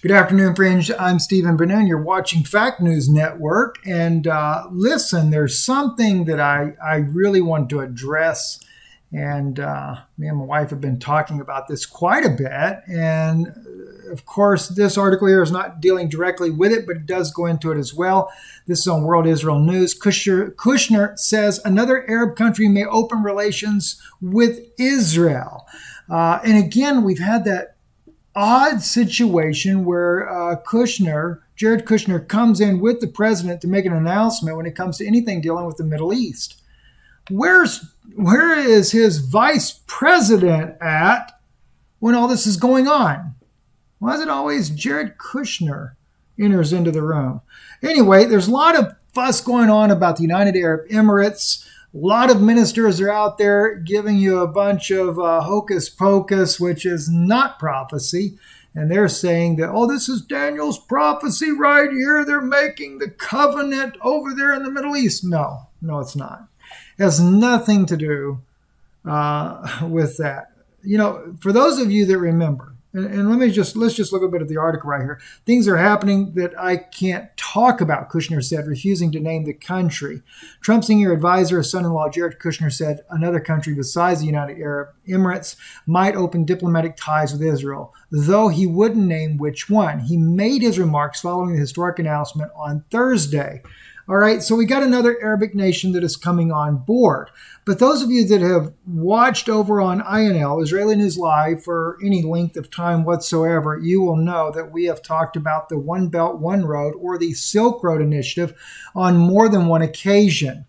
Good afternoon, friends. I'm Stephen DeNoon. You're watching Fact News Network. And listen, there's something that I really want to address. And me and my wife have been talking about this quite a bit. And of course, this article here is not dealing directly with it, but it does go into it as well. This is on World Israel News. Kushner says another Arab country may open relations with Israel. And again, we've had that odd situation where Jared Kushner comes in with the president to make an announcement when it comes to anything dealing with the Middle East. Where is his vice president at when all this is going on? Why is it always Jared Kushner enters into the room? Anyway, there's a lot of fuss going on about the United Arab Emirates. A lot of ministers are out there giving you a bunch of hocus pocus, which is not prophecy. And they're saying that, oh, this is Daniel's prophecy right here. They're making the covenant over there in the Middle East. No, it's not. It has nothing to do with that. You know, for those of you that remember, and let's just look a bit at the article right here. Things are happening that I can't talk about, Kushner said, refusing to name the country. Trump's senior advisor, his son-in-law, Jared Kushner, said another country besides the United Arab Emirates might open diplomatic ties with Israel, though he wouldn't name which one. He made his remarks following the historic announcement on Thursday. All right, so we got another Arabic nation that is coming on board. But those of you that have watched over on INL, Israeli News Live, for any length of time whatsoever, you will know that we have talked about the One Belt, One Road, or the Silk Road Initiative on more than one occasion.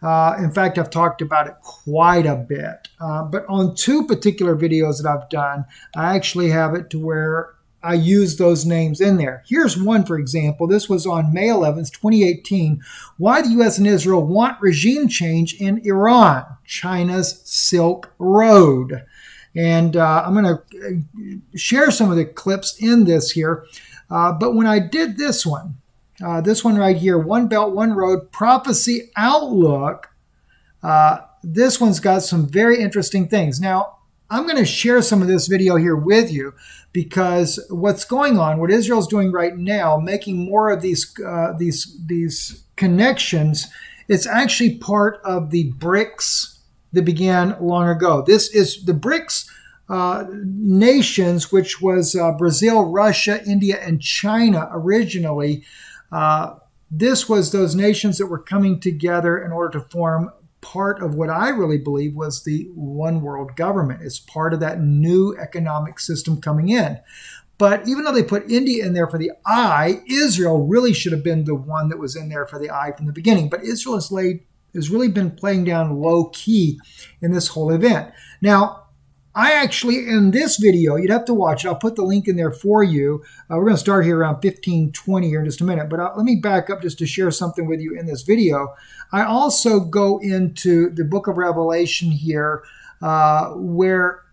In fact, I've talked about it quite a bit. But on two particular videos that I've done, I actually have it to where I use those names in there. Here's one, for example. This was on May 11th, 2018. Why the U.S. and Israel want regime change in Iran, China's Silk Road. And I'm going to share some of the clips in this here. But when I did this one right here, One Belt, One Road, Prophecy Outlook, this one's got some very interesting things. Now, I'm going to share some of this video here with you because what's going on, what Israel's doing right now, making more of these connections, it's actually part of the BRICS that began long ago. This is the BRICS nations, which was Brazil, Russia, India, and China originally. This was those nations that were coming together in order to form part of what I really believe was the one world government. It's part of that new economic system coming in. But even though they put India in there for the I, Israel really should have been the one that was in there for the I from the beginning. But Israel has really been playing down low key in this whole event. Now, I actually, in this video, you'd have to watch it. I'll put the link in there for you. We're going to start here around 15:20 here in just a minute. But let me back up just to share something with you in this video. I also go into the book of Revelation here where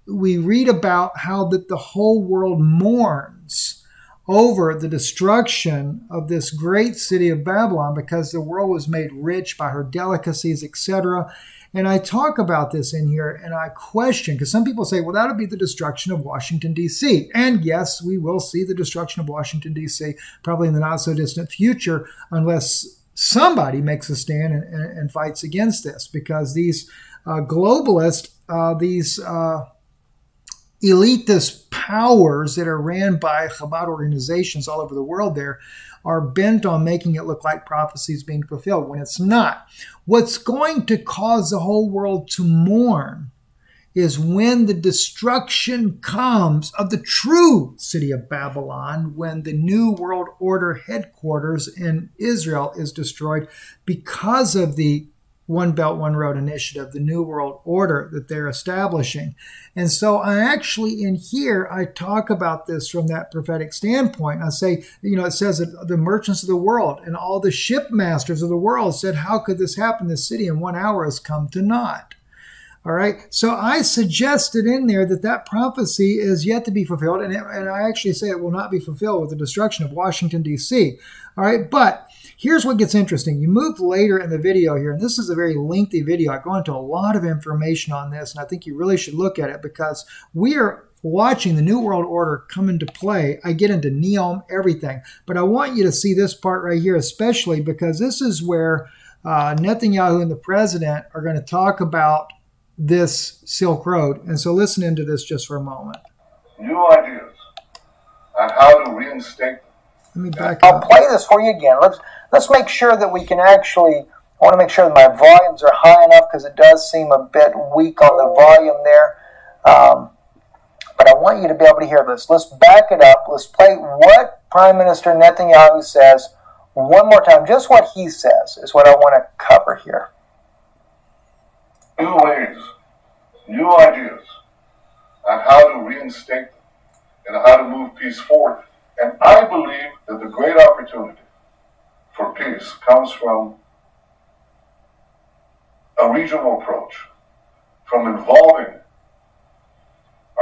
we read about how that the whole world mourns over the destruction of this great city of Babylon because the world was made rich by her delicacies, etc. And I talk about this in here and I question, because some people say, well, that would be the destruction of Washington, D.C. And yes, we will see the destruction of Washington, D.C. probably in the not so distant future, unless somebody makes a stand and fights against this, because these globalists, these elitist powers that are ran by Chabad organizations all over the world there are bent on making it look like prophecy is being fulfilled when it's not. What's going to cause the whole world to mourn is when the destruction comes of the true city of Babylon, when the New World Order headquarters in Israel is destroyed because of the One Belt, One Road initiative, the New World Order that they're establishing. And so I actually, in here, I talk about this from that prophetic standpoint. I say, it says that the merchants of the world and all the shipmasters of the world said, how could this happen? This city in 1 hour has come to naught. All right. So I suggested in there that prophecy is yet to be fulfilled. And I actually say it will not be fulfilled with the destruction of Washington, D.C. All right. But here's what gets interesting. You move later in the video here, and this is a very lengthy video. I go into a lot of information on this, and I think you really should look at it because we are watching the New World Order come into play, I get into NEOM, everything. But I want you to see this part right here, especially because this is where Netanyahu and the president are going to talk about this Silk Road. And so listen into this just for a moment. New ideas on how to reinstate them. Let me back I'll up. play this for you again. Let's make sure that we can actually, I want to make sure that my volumes are high enough because it does seem a bit weak on the volume there. But I want you to be able to hear this. Let's back it up. Let's play what Prime Minister Netanyahu says one more time. Just what he says is what I want to cover here. New ways, new ideas on how to reinstate them and how to move peace forward. And I believe that the great opportunity for peace comes from a regional approach, from involving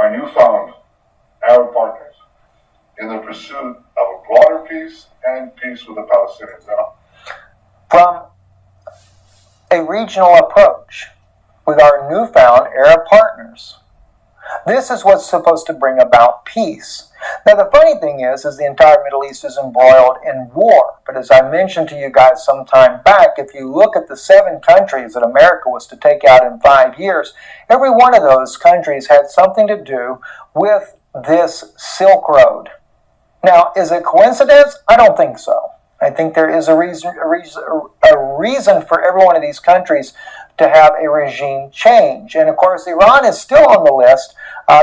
our newfound Arab partners in the pursuit of a broader peace and peace with the Palestinians. From a regional approach with our newfound Arab partners. This is what's supposed to bring about peace. Now, the funny thing is the entire Middle East is embroiled in war. But as I mentioned to you guys some time back, if you look at the 7 countries that America was to take out in 5 years, every one of those countries had something to do with this Silk Road. Now, is it coincidence? I don't think so. I think there is a reason for every one of these countries to have a regime change. And of course, Iran is still on the list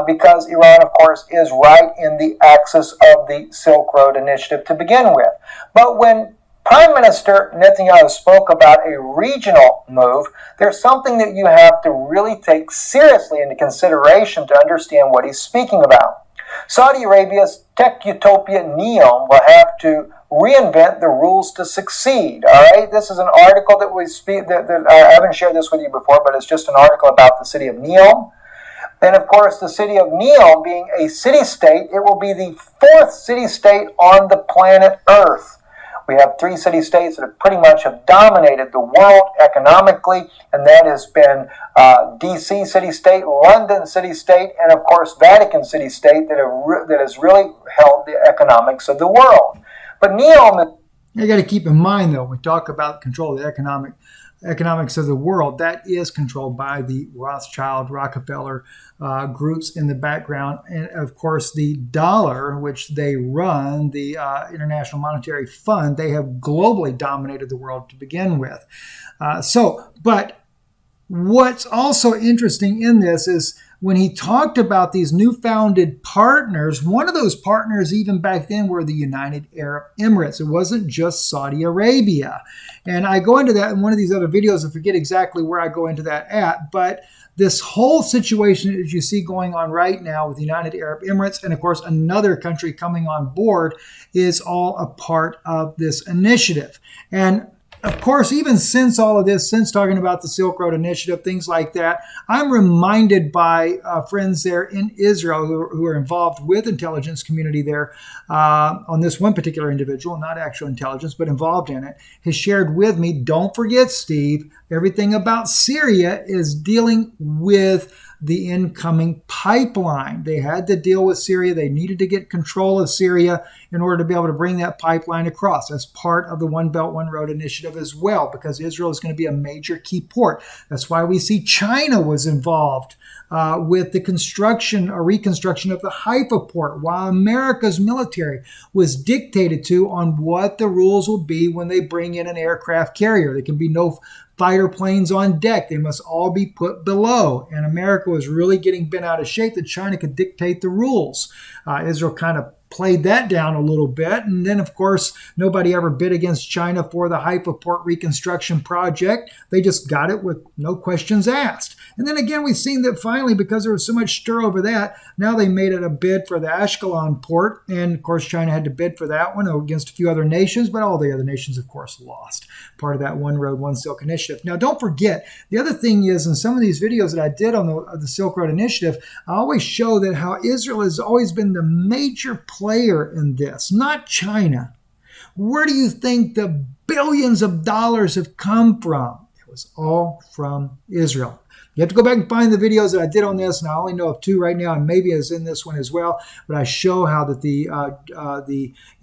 because Iran, of course, is right in the axis of the Silk Road Initiative to begin with. But when Prime Minister Netanyahu spoke about a regional move, there's something that you have to really take seriously into consideration to understand what he's speaking about. Saudi Arabia's tech utopia NEOM will have to reinvent the rules to succeed. All right, this is an article that we speak. That I haven't shared this with you before, but it's just an article about the city of NEOM. And of course, the city of NEOM being a city-state, it will be the 4th city-state on the planet Earth. We have 3 city-states that pretty much have dominated the world economically, and that has been D.C. city-state, London city-state, and of course Vatican city-state that has really held the economics of the world. But NEOM... You got to keep in mind, though, when we talk about control of the economics of the world, that is controlled by the Rothschild, Rockefeller groups in the background. And, of course, the dollar, which they run, the International Monetary Fund, they have globally dominated the world to begin with. But what's also interesting in this is when he talked about these new-founded partners, one of those partners even back then were the United Arab Emirates. It wasn't just Saudi Arabia. And I go into that in one of these other videos. I forget exactly where I go into that at. But this whole situation, as you see going on right now with the United Arab Emirates and, of course, another country coming on board is all a part of this initiative. And of course, even since all of this, since talking about the Silk Road Initiative, things like that, I'm reminded by friends there in Israel who are involved with intelligence community there on this one particular individual, not actual intelligence, but involved in it, has shared with me, don't forget, Steve, everything about Syria is dealing with the incoming pipeline. They had to deal with Syria. They needed to get control of Syria in order to be able to bring that pipeline across. That's part of the One Belt, One Road initiative as well, because Israel is going to be a major key port. That's why we see China was involved with the construction or reconstruction of the Haifa port, while America's military was dictated to on what the rules will be when they bring in an aircraft carrier. There can be no fighter planes on deck. They must all be put below. And America was really getting bent out of shape that China could dictate the rules. Israel kind of played that down a little bit. And then, of course, nobody ever bid against China for the Haifa port reconstruction project. They just got it with no questions asked. And then again, we've seen that finally, because there was so much stir over that, now they made it a bid for the Ashkelon port. And, of course, China had to bid for that one against a few other nations, but all the other nations, of course, lost. Part of that One Road, One Silk initiative. Now, don't forget, the other thing is, in some of these videos that I did on the Silk Road initiative, I always show that how Israel has always been the major player in this, not China. Where do you think the billions of dollars have come from? It was all from Israel. You have to go back and find the videos that I did on this, and I only know of 2 right now, and maybe it's in this one as well. But I show how that the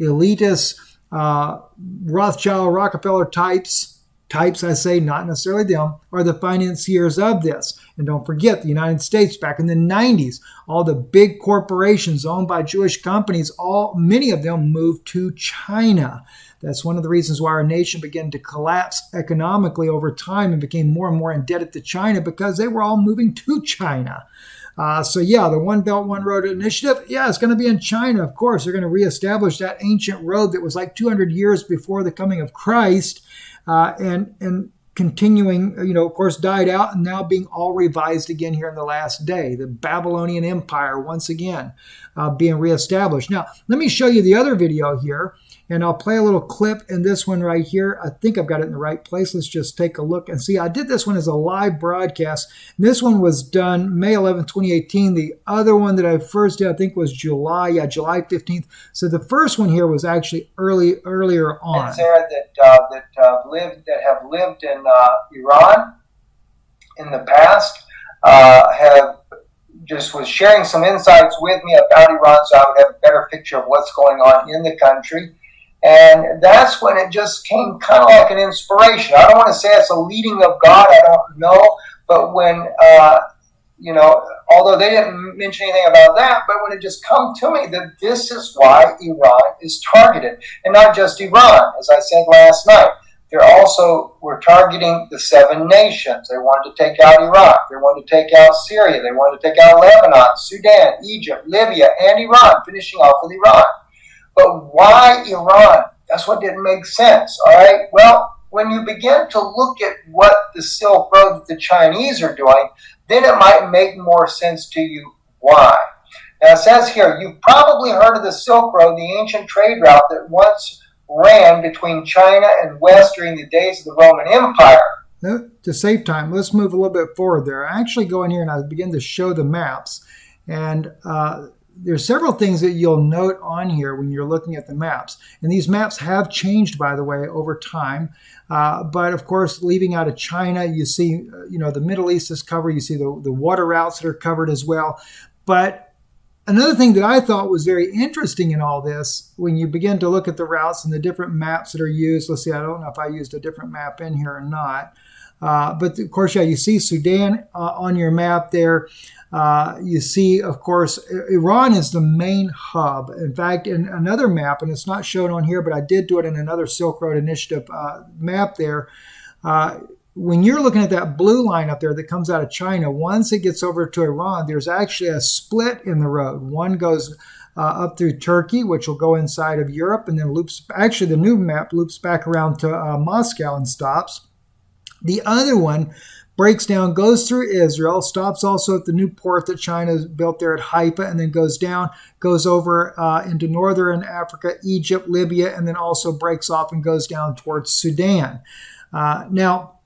elitist Rothschild, Rockefeller types, I say, not necessarily them, are the financiers of this. And don't forget, the United States back in the 90s, all the big corporations owned by Jewish companies, many of them moved to China. That's one of the reasons why our nation began to collapse economically over time and became more and more indebted to China, because they were all moving to China. So yeah, the One Belt, One Road initiative, yeah, it's going to be in China. Of course, they're going to reestablish that ancient road that was like 200 years before the coming of Christ, and continuing, of course, died out and now being all revised again here in the last day. The Babylonian Empire, once again, being reestablished. Now, let me show you the other video here. And I'll play a little clip in this one right here. I think I've got it in the right place. Let's just take a look and see. I did this one as a live broadcast. And this one was done May 11, 2018. The other one that I first did, I think, was July 15th. So the first one here was actually earlier on. There that have lived in Iran in the past have just was sharing some insights with me about Iran, so I would have a better picture of what's going on in the country. And that's when it just came kind of like an inspiration. I don't want to say it's a leading of God, I don't know, but when, although they didn't mention anything about that, but when it just come to me that this is why Iran is targeted. And not just Iran, as I said last night. They're also were targeting the 7 nations. They wanted to take out Iraq. They wanted to take out Syria. They wanted to take out Lebanon, Sudan, Egypt, Libya, and Iran, finishing off with Iran. But why Iran? That's what didn't make sense, all right? Well, when you begin to look at what the Silk Road that the Chinese are doing, then it might make more sense to you why. Now, it says here, you've probably heard of the Silk Road, the ancient trade route that once ran between China and West during the days of the Roman Empire. To save time, let's move a little bit forward there. I actually go in here and I begin to show the maps. And there's several things that you'll note on here when you're looking at the maps. And these maps have changed, by the way, over time. But of course, leaving out of China, you see, the Middle East is covered. You see the water routes that are covered as well. But another thing that I thought was very interesting in all this, when you begin to look at the routes and the different maps that are used, let's see, I don't know if I used a different map in here or not. But of course, yeah, you see Sudan on your map there. You see, of course, Iran is the main hub. In fact, in another map, and it's not shown on here, but I did do it in another Silk Road Initiative map there. When you're looking at that blue line up there that comes out of China, once it gets over to Iran, there's actually a split in the road. One goes up through Turkey, which will go inside of Europe, and then actually the new map loops back around to Moscow and stops. The other one breaks down, goes through Israel, stops also at the new port that China has built there at Haifa, and then goes down, goes over into northern Africa, Egypt, Libya, and then also breaks off and goes down towards Sudan. Now,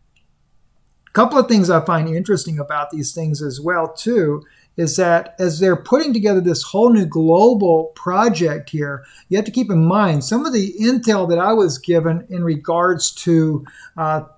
a couple of things I find interesting about these things as well, too, is that as they're putting together this whole new global project here, you have to keep in mind some of the intel that I was given in regards to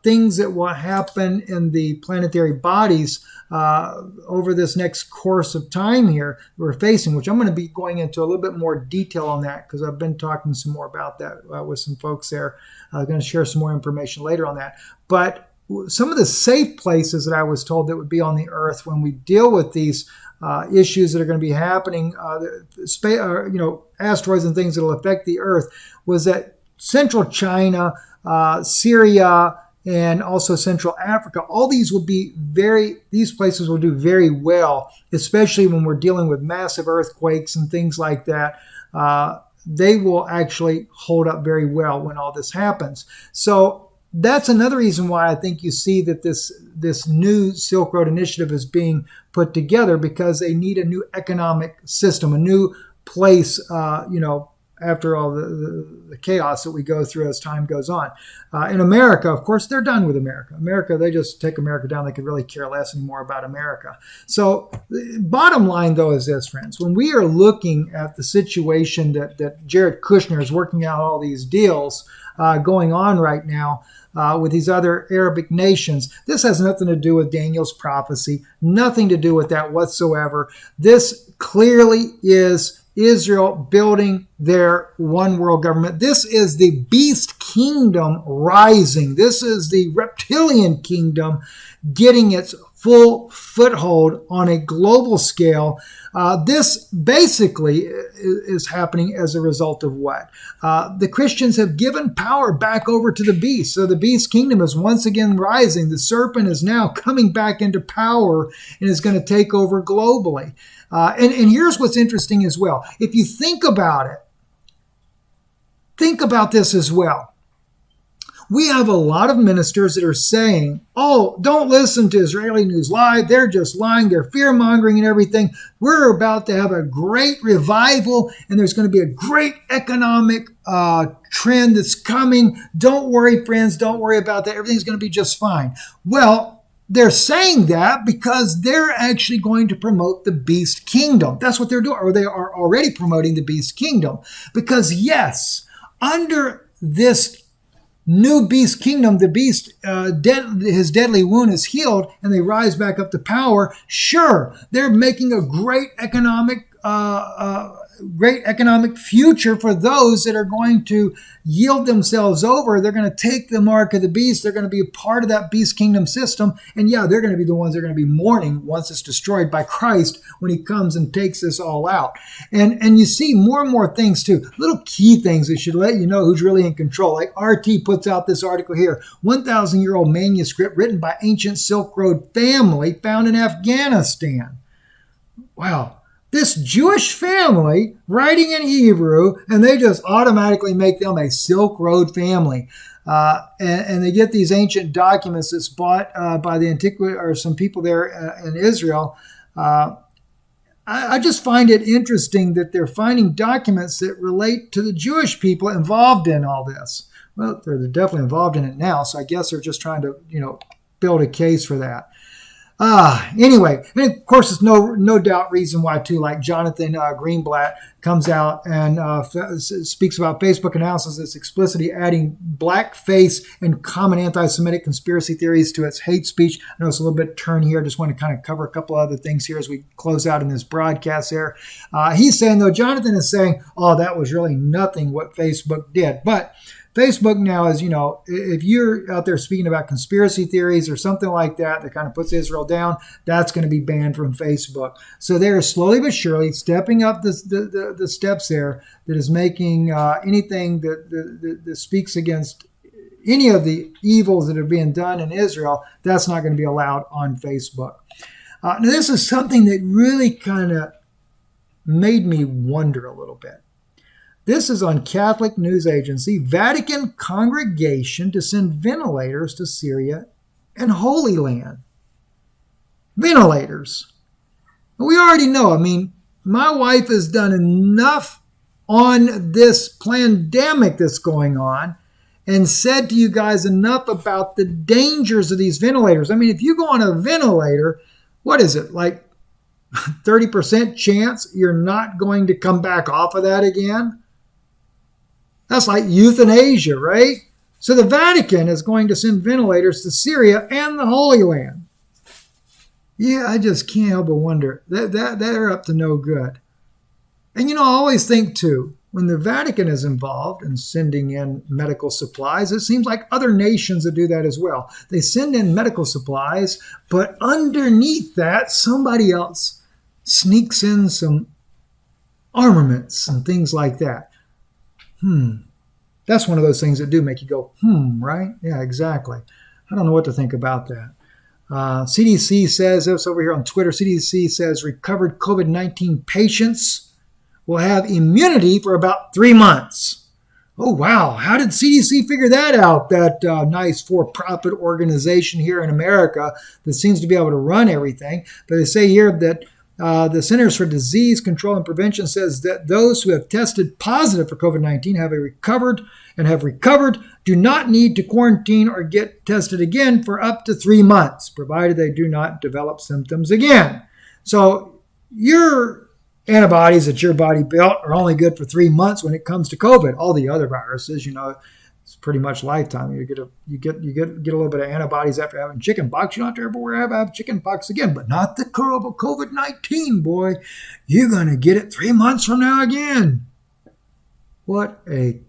things that will happen in the planetary bodies over this next course of time here we're facing, which I'm going to be going into a little bit more detail on that because I've been talking some more about that with some folks there. I'm going to share some more information later on that. But some of the safe places that I was told that would be on the Earth when we deal with these issues that are going to be happening, asteroids and things that will affect the Earth, was that central China, Syria, and also Central Africa, all these these places will do very well, especially when we're dealing with massive earthquakes and things like that. They will actually hold up very well when all this happens. So that's another reason why I think you see that this new Silk Road Initiative is being put together, because they need a new economic system, a new place, after all the chaos that we go through as time goes on. In America, of course, they're done with America. They just take America down. They could really care less anymore about America. So bottom line, though, is this, friends. When we are looking at the situation that Jared Kushner is working out all these deals going on right now, with these other Arabic nations. This has nothing to do with Daniel's prophecy, nothing to do with that whatsoever. This clearly is Israel building their one world government. This is the beast kingdom rising. This is the reptilian kingdom getting its full foothold on a global scale. This basically is happening as a result of what? The Christians have given power back over to the beast. So the beast kingdom is once again rising. The serpent is now coming back into power and is going to take over globally. And here's what's interesting as well. If you think about it, think about this as well. We have a lot of ministers that are saying, oh, don't listen to Israeli News Live. They're just lying. They're fear-mongering and everything. We're about to have a great revival, and there's going to be a great economic trend that's coming. Don't worry, friends. Don't worry about that. Everything's going to be just fine. Well, they're saying that because they're actually going to promote the beast kingdom. That's what they're doing, or they are already promoting the beast kingdom. Because, yes, under this new beast kingdom, the beast, his deadly wound is healed, and they rise back up to power. Sure, they're making a great economic future for those that are going to yield themselves over. They're going to take the mark of the beast. They're going to be a part of that beast kingdom system. And yeah, they're going to be the ones that are going to be mourning once it's destroyed by Christ when he comes and takes this all out. And you see more and more things too, little key things that should let you know who's really in control. Like RT puts out this article here, 1,000-year-old manuscript written by ancient Silk Road family found in Afghanistan. Wow. This Jewish family writing in Hebrew, and they just automatically make them a Silk Road family. And they get these ancient documents that's bought by the antiquity or some people there in Israel. I just find it interesting that they're finding documents that relate to the Jewish people involved in all this. Well, they're definitely involved in it now, so I guess they're just trying to, build a case for that. Anyway, and of course, it's no doubt reason why too. Like Jonathan Greenblatt comes out and speaks about Facebook analysis that's explicitly adding blackface and common anti-Semitic conspiracy theories to its hate speech. I know it's a little bit turn here. I just want to kind of cover a couple other things here as we close out in this broadcast here. He's saying, though, Jonathan is saying, oh, that was really nothing what Facebook did. But Facebook now is, if you're out there speaking about conspiracy theories or something like that that kind of puts Israel down, that's going to be banned from Facebook. So they're slowly but surely stepping up the steps there that is making anything that speaks against any of the evils that are being done in Israel, that's not going to be allowed on Facebook. Now, this is something that really kind of made me wonder a little bit. This is on Catholic News Agency. Vatican congregation to send ventilators to Syria and Holy Land. Ventilators. We already know. My wife has done enough on this pandemic that's going on and said to you guys enough about the dangers of these ventilators. If you go on a ventilator, what is it, like 30% chance you're not going to come back off of that again? That's like euthanasia, right? So the Vatican is going to send ventilators to Syria and the Holy Land. Yeah, I just can't help but wonder. They're up to no good. And I always think too, when the Vatican is involved in sending in medical supplies, it seems like other nations that do that as well. They send in medical supplies, but underneath that, somebody else sneaks in some armaments and things like that. That's one of those things that do make you go, right? Yeah, exactly. I don't know what to think about that. CDC says, this over here on Twitter, CDC says recovered COVID-19 patients will have immunity for about 3 months. Oh, wow. How did CDC figure that out? That nice for-profit organization here in America that seems to be able to run everything. But they say here that The Centers for Disease Control and Prevention says that those who have tested positive for COVID-19 have recovered do not need to quarantine or get tested again for up to 3 months, provided they do not develop symptoms again. So your antibodies that your body built are only good for 3 months when it comes to COVID. All the other viruses, it's pretty much lifetime. You get a little bit of antibodies after having chicken pox. You don't have to ever have chicken pox again, but not the COVID-19, boy. You're going to get it 3 months from now again. What a,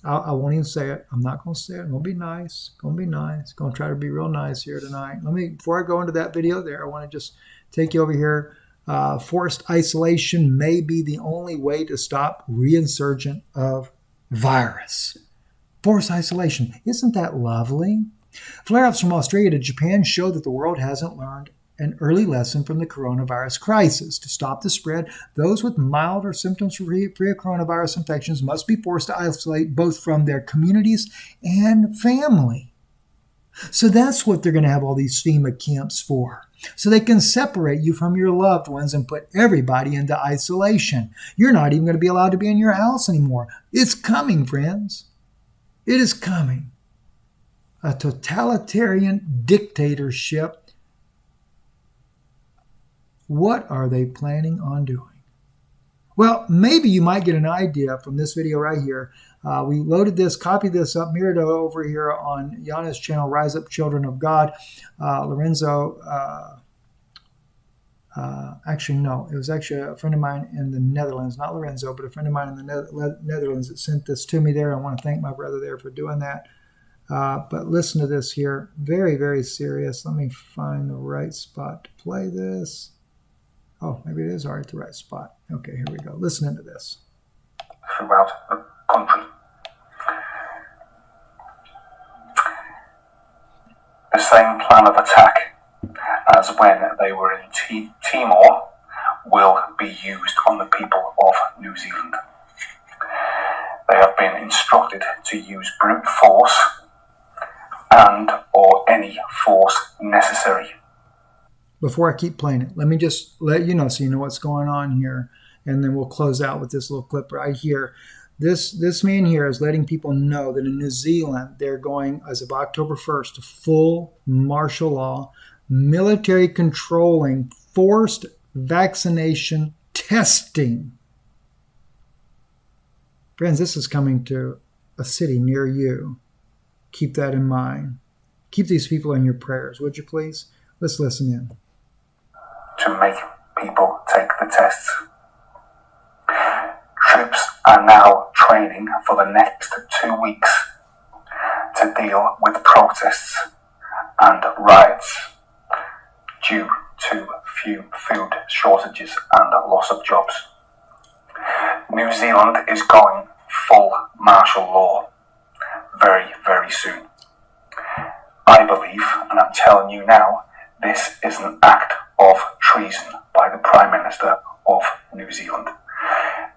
I won't even say it. I'm not going to say it. I'm going to be nice. Going to try to be real nice here tonight. Before I go into that video there, I want to just take you over here. Forced isolation may be the only way to stop reinsurgent of virus. Forced isolation. Isn't that lovely? Flare-ups from Australia to Japan show that the world hasn't learned an early lesson from the coronavirus crisis. To stop the spread, those with mild or symptoms-free of coronavirus infections must be forced to isolate both from their communities and family. So that's what they're going to have all these FEMA camps for. So they can separate you from your loved ones and put everybody into isolation. You're not even going to be allowed to be in your house anymore. It's coming, friends. It is coming. A totalitarian dictatorship. What are they planning on doing? Well, maybe you might get an idea from this video right here. We loaded this, copied this up, mirrored it over here on Yana's channel, Rise Up Children of God. Lorenzo, actually, no, it was actually a friend of mine in the Netherlands, not Lorenzo, but a friend of mine in the Netherlands that sent this to me there. I want to thank my brother there for doing that. But listen to this here. Very, very serious. Let me find the right spot to play this. Oh, maybe it is already the right spot. Okay, here we go. Listen into this. Throughout the country. The same plan of attack as when they were in Timor will be used on the people of New Zealand. They have been instructed to use brute force and or any force necessary. Before I keep playing it, let me just let you know so you know what's going on here, and then we'll close out with this little clip right here. This man here is letting people know that in New Zealand, they're going, as of October 1st, to full martial law, military controlling, forced vaccination testing. Friends, this is coming to a city near you. Keep that in mind. Keep these people in your prayers, would you please? Let's listen in. To make people take the tests. Troops are now training for the next 2 weeks to deal with protests and riots due to few food shortages and loss of jobs. New Zealand is going full martial law very, very soon. I believe, and I'm telling you now, this is an act of treason by the Prime Minister of New Zealand.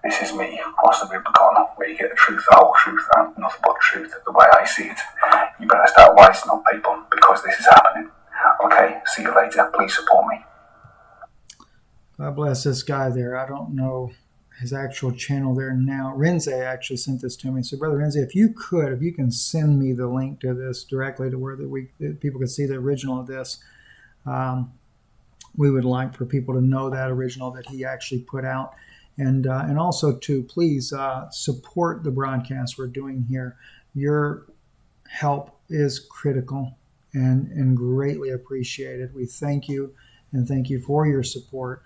This is me across the Rubicon, where you get the truth, the whole truth, and nothing but truth, the way I see it. You better start wising up, people, because this is happening. Okay, see you later. Please support me. God bless this guy there. I don't know his actual channel there now. Renze actually sent this to me. So, Brother Renze, if you can send me the link to this directly to where that people can see the original of this, we would like for people to know that original that he actually put out. And also to please support the broadcast we're doing here. Your help is critical and greatly appreciated. We thank you and thank you for your support.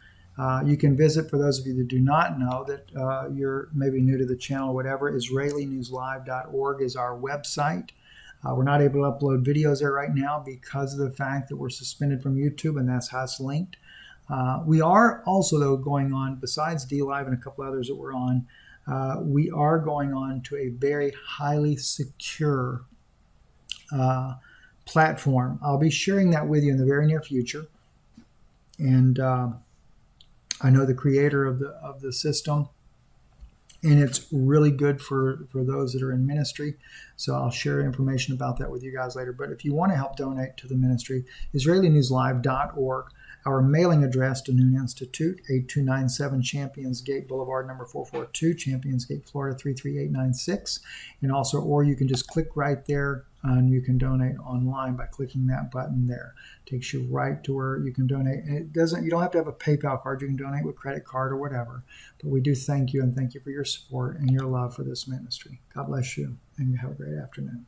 You can visit, for those of you that do not know, that you're maybe new to the channel or whatever, IsraeliNewsLive.org is our website. We're not able to upload videos there right now because of the fact that we're suspended from YouTube, and that's how it's linked. We are also, though, going on, besides DLive and a couple others that we're on, we are going on to a very highly secure platform. I'll be sharing that with you in the very near future. And I know the creator of the system, and it's really good for those that are in ministry. So I'll share information about that with you guys later. But if you want to help donate to the ministry, IsraeliNewsLive.org. Our mailing address, DeNoon Institute, 8297 Champions Gate Boulevard, number 442, Champions Gate, Florida, 33896. And also, or you can just click right there and you can donate online by clicking that button there. It takes you right to where you can donate. And you don't have to have a PayPal card. You can donate with credit card or whatever. But we do thank you, and thank you for your support and your love for this ministry. God bless you, and you have a great afternoon.